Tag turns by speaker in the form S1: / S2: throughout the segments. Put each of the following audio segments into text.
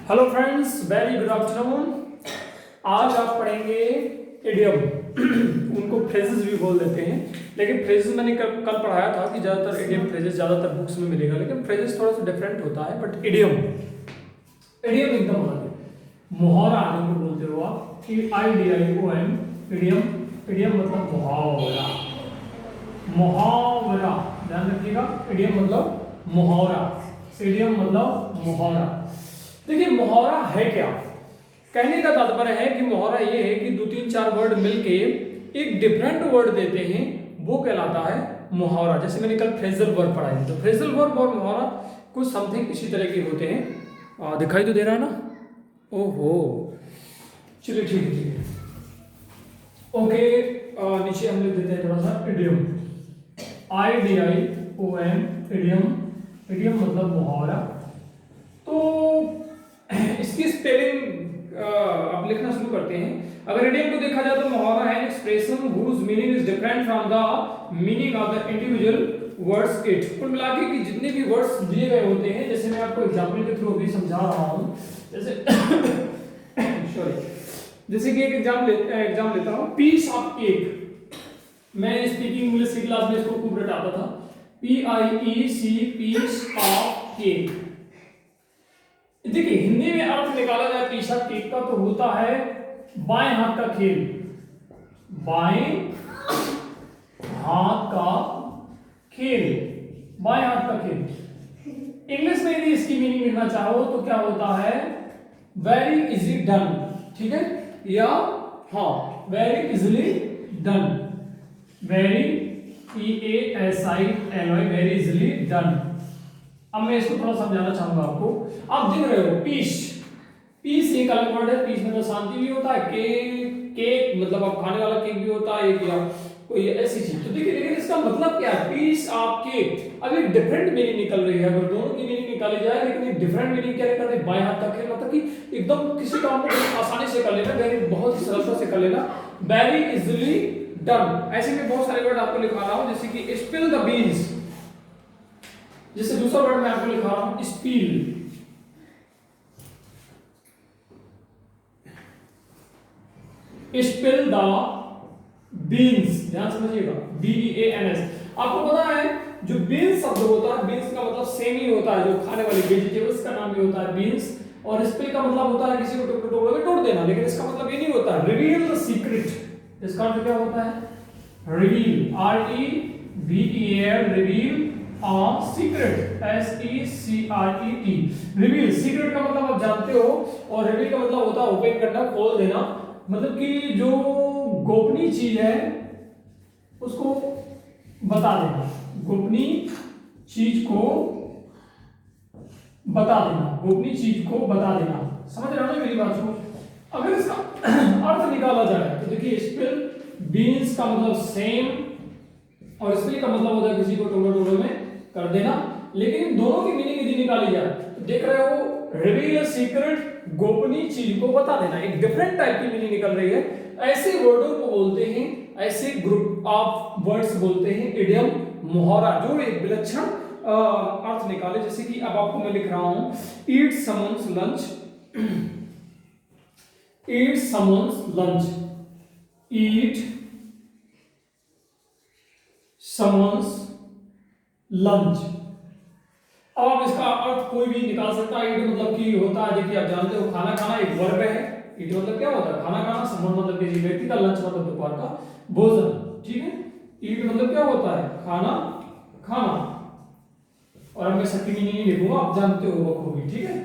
S1: Hello friends, very good afternoon. आज आप पढ़ेंगे इडियम। उनको फ्रेजेस भी बोल देते हैं, लेकिन फ्रेजेस मैंने कल पढ़ाया था कि ज़्यादातर इडियम फ्रेजेस ज़्यादातर बुक्स में मिलेगा, लेकिन फ्रेजेस थोड़ा सा डिफरेंट होता है। बट इडियम इडियम एकदम अलग है। मुहावरा आने को बोलते हो आप, IDIOM इडियम। इडियम मतलब मुहावरा। मुहावरा ध्यान रखिएगा, इडियम मतलब मुहावरा, इडियम मतलब मुहावरा। देखिए मुहावरा है क्या, कहने का तात्पर्य है कि मुहावरा ये है कि दो तीन चार वर्ड मिलके एक डिफरेंट वर्ड देते हैं, वो कहलाता है मुहावरा। जैसे मैंने कल फ्रेजल वर्ब पढ़ा है, तो फ्रेजल वर्ब और मुहावरा कुछ समथिंग इसी तरह के होते हैं। दिखाई तो दे रहा है ना? ओहो, चलिए ठीक है ठीक है, ओके। नीचे हम लिख देते हैं थोड़ा सा इडियम, IDIOM इडियम। इडियम मतलब मुहावरा। तो इसकी स्पेलिंग आप लिखना शुरू करते हैं। अगर इडियम को देखा जाए तो मुहावरा है expression whose meaning is different from the meaning of the individual words it. कुल मिला के कि जितने भी वर्ड्स दिए गए होते हैं, जैसे मैं आपको एग्जांपल के थ्रू अभी समझा रहा हूं, जैसे सॉरी, जैसे कि एक एग्जाम लेता हूं, पीस ऑफ केक। मैं स्पीकिंग इंग्लिश की क्लास में इसको खूब रटाता था, PIEC, पीस ऑफ केक। देखिए हिंदी में अर्थ निकाला जाए पीस ऑफ केक का तो होता है बाएं हाथ का खेल। बाएं हाथ का खेल, बाएं हाथ का खेल। इंग्लिश में यदि इसकी मीनिंग लिखना चाहो तो क्या होता है, वेरी इजी डन। ठीक है, या हाँ, very easily done, very EASILY, very easily done. अब मैं इसको थोड़ा समझाना चाहूंगा आपको। आप देख रहे हो पीस, पीस एक अलग वर्ड है। पीस मतलब शांति भी होता है, केक मतलब आप खाने वाला केक भी होता है, या कोई ऐसी चीज। तो देखिए लेकिन इसका मतलब क्या है, पीस ऑफ केक। अब एक डिफरेंट मीनिंग निकल रही है, अगर दोनों की मीनिंग निकाली जाए, लेकिन एक डिफरेंट मीनिंग क्या निकल रही है, बाएं हाथ का खेल। मतलब कि एकदम किसी काम को आसानी से कर लेना, वेरी बहुत ही सरलता से कर लेना, वेरी इजिली डन। ऐसे में बहुत सारे वर्ड आपको लिखा रहा हूं, जैसे कि स्पिल द बीन्स। जैसे दूसरा वर्ड मैं आपको लिखा रहा हूं, स्पील। स्पिल द बीन्स, ध्यान समझिएगा, BEANS। आपको पता है जो बीन्स शब्द होता है, बीन्स का मतलब सेम ही होता है, जो खाने वाली वेजिटेबल्स का नाम भी होता है बीन्स। और स्पिल का मतलब होता है किसी को टुकड़े टुकड़े में तोड़ देना, लेकिन इसका मतलब ये नहीं होता। रिवील द सीक्रेट, इसका अर्थ क्या होता है, reveal, REVEL, reveal secret, SECRET। Reveal secret का मतलब आप जानते हो, और रिवील का मतलब होता है ओपन करना, खोल देना। मतलब कि जो गोपनीय चीज है उसको बता देना, गोपनीय चीज को बता देना, गोपनीय चीज को बता देना। समझ रहे हो ना मेरी बात को? अगर इसका अर्थ निकाला जाए तो देखिए, स्पिल बीन्स का मतलब सेम, और स्पिल का मतलब होता है किसी को टुकड़े टुकड़े में कर देना। लेकिन इन दोनों की मीनिंग यदि निकाली जाए तो देख रहे हो, रिवील सीक्रेट, गोपनीय चीज को बता देना, एक डिफरेंट टाइप की मीनिंग निकल रही है। ऐसे वर्डों को बोलते हैं, ऐसे ग्रुप ऑफ वर्ड्स बोलते हैं इडियम, मुहावरा, जो एक विलक्षण अर्थ निकाले। जैसे कि अब आपको मैं लिख रहा हूं, ईट समन्स लंच, ईट समन्स लंच, ईट समन्स लंच। अब आप इसका अर्थ कोई भी निकाल सकता है। ईट मतलब कि होता है, देखिए आप जानते हो, खाना खाना एक वर्ब है। ईट मतलब क्या होता है, खाना खाना। समन मतलब किसी व्यक्ति का, लंच मतलब दोपहर का भोजन। ठीक है, ईट मतलब क्या होता है, खाना खाना। और अब मैं सबकी मीनिंग नहीं लिखूंगा, आप जानते हो बखूबी। ठीक है,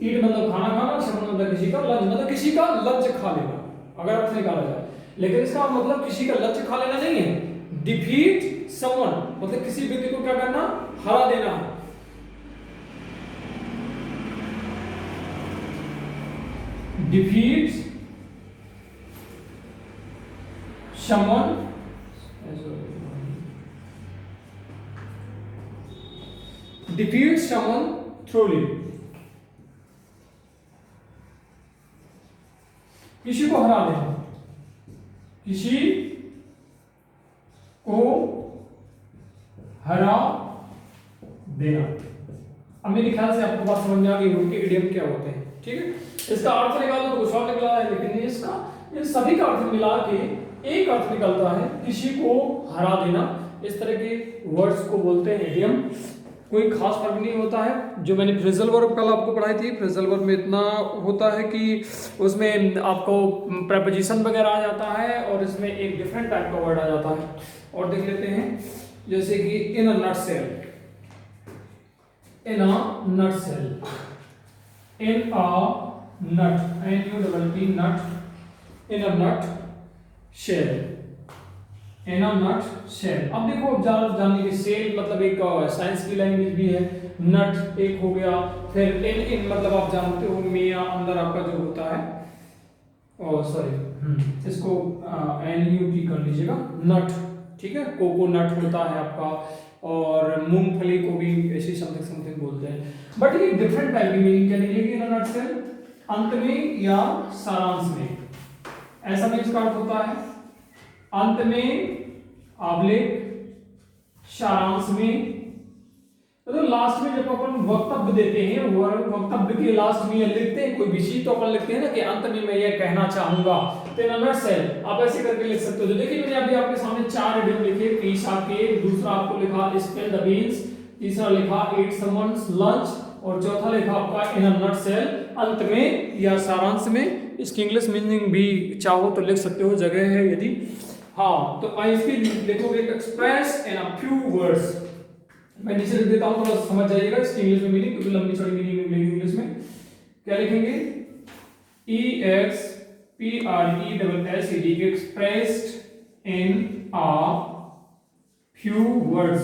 S1: ईट मतलब खाना खाना, समन मतलब किसी का, लंच मतलब किसी का लंच खा लेना, अगर अर्थ निकाला जाए। लेकिन इसका मतलब किसी का लंच खा लेना नहीं है। डिफीट समवन मतलब किसी व्यक्ति को क्या करना, हरा देना। Defeat someone, defeat someone thoroughly, किसी को हरा देना, किसी को हरा देना। अब मेरे ख्याल से आपको बात समझ में आ गई होगी कि इडियम क्या होते हैं, ठीक है। इसका अर्थ निकालो तो कुछ और निकला है, लेकिन इसका इन सभी का अर्थ मिला के एक अर्थ निकलता है, किसी को हरा देना। इस तरह के वर्ड्स को बोलते हैं इडियम। कोई खास फर्क नहीं होता है। जो मैंने फ्रेजल वर्ब कल आपको पढ़ाई थी, फ्रेजल वर्ब में इतना होता है कि उसमें आपको प्रेपोजिशन वगैरह आ जाता है और इसमें एक डिफरेंट टाइप का वर्ड आ जाता है। और देख लेते हैं, जैसे कि इन a nutshell, in a nutshell, in a nut, NUTT nut, in a nut shell, in a nut shell. अब देखो, अब जानने की सेल मतलब एक साइंस की लैंग्वेज भी है, नट एक हो गया, फिर इन मतलब आप जानते हो मिया अंदर आपका जो होता है, और सॉरी इसको NUT कर लीजिएगा, नट, ठीक है। कोकोनट होता है आपका, और मूंगफली को भी ऐसी समथिंग समथिंग बोलते हैं। बट ये डिफरेंट टाइप की मीनिंग क्या निकलेगी इन अ नटसेल, अंत में या सारांश में, ऐसा भी इसका अर्थ होता है। अंत में आबलेख, सारांश में, तो लास्ट में जब अपन वक्तव्य देते हैं, वक्तव्य के लास्ट में लिखते हैं कोई भी चीज, तो अपन लिखते हैं ना कि अंत में मैं ये कहना चाहूंगा, तो इन अ नटसेल आप ऐसे करके लिख सकते हो। जो देखिए मैंने अभी आपके सामने 4 इडियम लिखे, पीस आके, दूसरा आपको लिखा स्पेल द बीन्स, तीसरा लिखा ईट समवन्स लंच, और चौथा लिखा आपका इन अ नटसेल, अंत में या सारांश में। इसकी इंग्लिश मीनिंग भी चाहो तो लिख सकते हो, जगह है यदि। हाँ, तो इसकी लिखोगे express in a few words. मैं नीचे लिख देता हूं, थोड़ा समझ जाइएगा इसकी इंग्लिश में मीनिंग, क्योंकि लंबी चौड़ी मीनिंग मिलेगी इंग्लिश में। क्या लिखेंगे, EXPRESSED, expressed in a few words,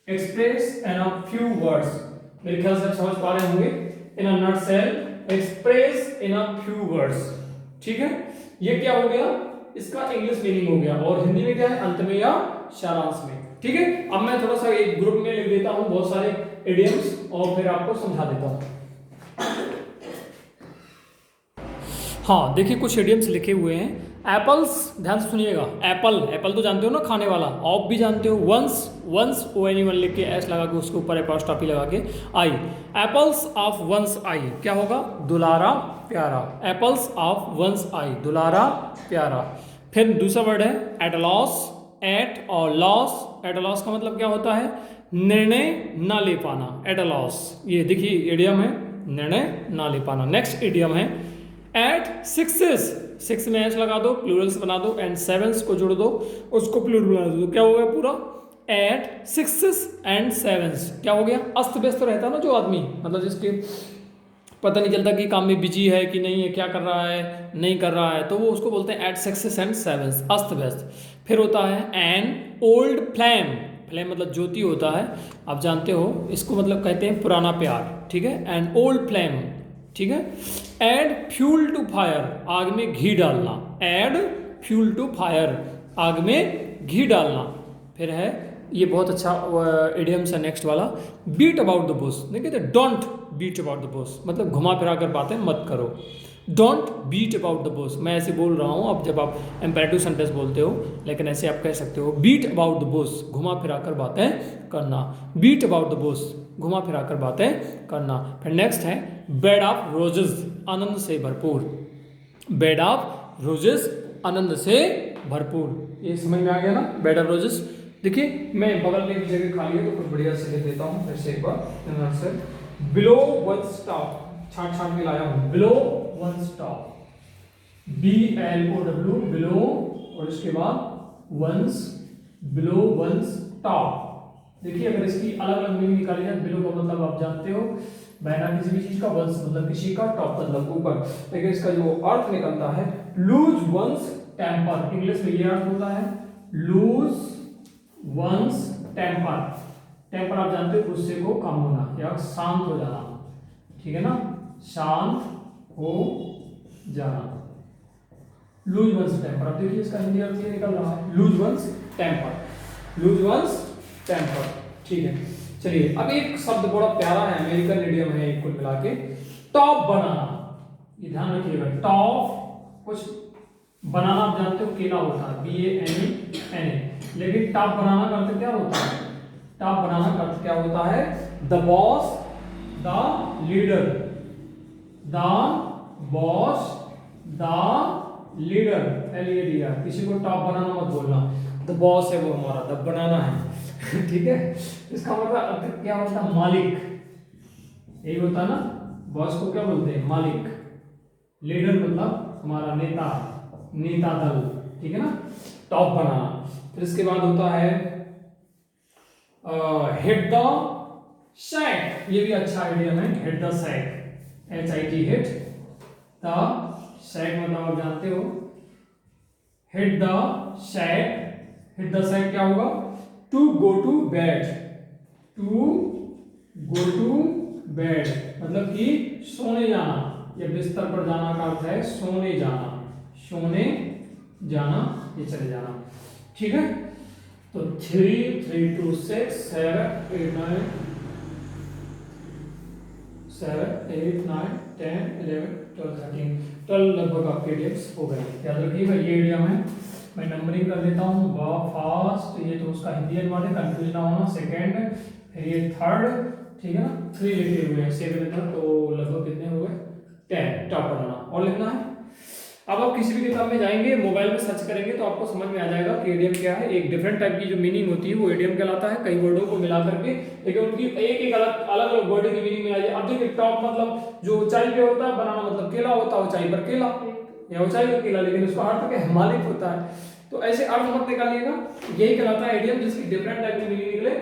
S1: express in a few words. मेरे ख्याल से आप समझ पा रहे होंगे, in a nutshell, express in a few words, ठीक है। ये क्या हो गया, इसका इंग्लिश मीनिंग हो गया, और हिंदी में क्या है, अंत में या सारांश में, ठीक है। अब मैं थोड़ा सा एक ग्रुप में लिख देता हूं बहुत सारे इडियम्स, और फिर आपको समझा देता हूं। हाँ देखिए, कुछ इडियम्स लिखे हुए हैं। एप्पल्स, ध्यान से सुनिएगा, एप्पल, एप्पल तो जानते हो ना खाने वाला, ऑफ भी जानते हो, वंस, वंस ONE लिख के एस लगा के उसके ऊपर एपॉस्ट्रोफी लगा के आई, एप्पल्स ऑफ वंस आई, क्या होगा, दुलारा प्यारा, एप्पल्स ऑफ वंस आई, दुलारा प्यारा। फिर दूसरा वर्ड है एट लॉस, एट और लॉस, एट लॉस का मतलब क्या होता है, निर्णय ना ले पाना, एट लॉस, ये देखिए इडियम है, निर्णय ना ले पाना। नेक्स्ट इडियम है एट सिक्सेस, 6 में एस लगा दो, प्लूरल्स बना दो, एंड सेवेंस को जोड़ दो, उसको प्लूरल बना दो, तो क्या हो गया पूरा, एट सिक्सेस एंड सेवेंस। क्या हो गया, अस्त व्यस्त रहता है ना जो आदमी, मतलब जिसके पता नहीं चलता कि काम में बिजी है कि नहीं है, क्या कर रहा है नहीं कर रहा है, तो वो उसको बोलते हैं एट सिक्सेस एंड सेवेंस, अस्त व्यस्त। फिर होता है एन ओल्ड फ्लेम, फ्लेम मतलब ज्योति होता है, आप जानते हो इसको, मतलब कहते हैं पुराना प्यार, ठीक है, एन ओल्ड फ्लेम, ठीक है। एड फ्यूल टू फायर, आग में घी डालना, एड फ्यूल टू फायर, आग में घी डालना। फिर है ये बहुत अच्छा इडियम्स है नेक्स्ट वाला, बीट अबाउट द बुश, देखिए don't beat about the bush, मतलब घुमा फिरा कर बातें मत करो, don't beat about the bush. मैं ऐसे बोल रहा हूँ, अब जब आप इम्पेरेटिव सेंटेंस बोलते हो, लेकिन ऐसे आप कह सकते हो बीट अबाउट द बुश, घुमा फिरा कर बातें करना, बीट अबाउट द बुश, घुमा फिरा कर बातें करना। फिर नेक्स्ट है बेड ऑफ रोजेस, आनंद से भरपूर, बेड ऑफ रोजेस, आनंद से भरपूर। ये समझ में आ गया ना, बेड ऑफ रोजेस। देखिए मैं बगल में भी जगह खाली है तो कुछ बढ़िया से लिख देता हूँ फिर से एक बार, बिलो वन स्टॉप, छाट छाट के लाया हूँ, below one stop, BLOW, below, और इसके बाद वंस, बिलो वंस टॉप। देखिए अगर इसकी अलग अलग मीनिंग निकाली जाए, बिलो का मतलब आप जानते हो बहना किसी भी चीज का, वंस मतलब किसी का, टॉप मतलब ऊपर, लेकिन इसका जो अर्थ निकलता है लूज वंस टेम्पर, इंग्लिश में ये अर्थ होता है लूज वंस टेम्पर। टेम्पर आप जानते हो गुस्से को कम होना या शांत हो जाना, ठीक है ना, शांत हो जाना, लूज वंस टेम्पर। अब देखिए इसका हिंदी अर्थ ये निकल रहा है lose one's temper, lose one's temper, ठीक है। चलिए अब एक शब्द बड़ा प्यारा है, अमेरिकन इडियम है कुल मिला के, टॉप बनाना, ये ध्यान रखिएगा, टॉप कुछ बनाना आप जानते हो केला होता है, BANE, लेकिन टॉप बनाना का अर्थ क्या होता है, टॉप बनाना का अर्थ क्या होता है, the boss the leader, the boss, the leader, LEADR। किसी को टॉप बनाना मत बोलना, द बॉस है वो हमारा, द बनाना है ठीक है। इसका मतलब क्या होता है, मालिक, यही होता है ना, बॉस को क्या बोलते हैं, मालिक। लीडर मतलब हमारा नेता, नेता दल, ठीक है ना, टॉप बनाना। फिर इसके बाद होता है हेड द सैक, ये भी अच्छा आइडिया है, hit the sack, HIT, hit the sack मतलब आप जानते हो, hit the sack, hit the sack क्या होगा, to go to bed, to go to bed मतलब कि सोने जाना या बिस्तर पर जाना का अर्थ है सोने जाना, सोने जाना ये चले जाना, ठीक है। तो 3, 3 2 6 7 8 9 7 8 9 10 11 12 13 12 लगभग आपके इडियम्स हो गए। याद रखिएगा ये इडियम है, मैं नंबरिंग कर देता हूँ। फर्स्ट ये तो उसका हिंदी अनुवाद है, कंफ्यूज ना होना। सेकंड, फिर ये थर्ड, ठीक है ना, 3 लिखे हुए हैं, 7 था तो लगभग कितने हो गए, 10 टॉप बनाना और लिखना है। अब आप किसी भी किताब में जाएंगे, मोबाइल में सर्च करेंगे तो आपको समझ में आ जाएगा कि इडियम क्या है। एक डिफरेंट टाइप की जो मीनिंग होती है वो इडियम कहलाता है, कई वर्डों को मिला करके, लेकिन उनकी एक अलग अलग वर्ड की मीनिंग में आई है। अब देखिए टॉप मतलब जो ऊंचाई पे होता है, बनाना मतलब केला होता है, ऊंचाई पर केला या ऊंचाई पर केला, लेकिन उसका अर्थ क्या है, मालिक होता है। तो ऐसे अर्थ मत निकालिएगा, यही कहलाता है इडियम जिसकी डिफरेंट टाइप की मीनिंग निकले।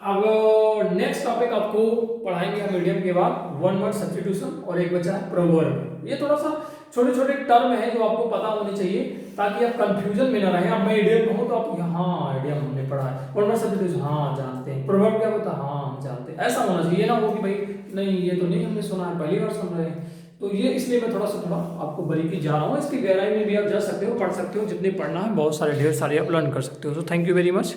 S1: अब नेक्स्ट टॉपिक आपको पढ़ाएंगे हम इडियम के बाद, वन वर्ड सब्स्टिट्यूशन और एक बचा है प्रोवर्ब। ये थोड़ा सा छोटे छोटे टर्म है जो आपको पता होने चाहिए ताकि आप कंफ्यूजन में ना रहे। अब मैं इडियम कहूँ तो आप हाँ इडियम हमने पढ़ा है, वन वर्ड सब्स्टिट्यूशन हाँ जानते हैं, प्रोवर्ब क्या होता है हाँ हम जानते हैं, ऐसा होना चाहिए ना, हो कि भाई नहीं ये तो नहीं हमने सुना है, पहली बार सुन रहे हैं। तो ये इसलिए मैं थोड़ा आपको बारीकी जा रहा हूँ, इसकी गहराई में भी आप जा सकते हो, पढ़ सकते हो, जितने पढ़ना है बहुत सारे ढेर सारे आप लर्न कर सकते हो। So thank you very much.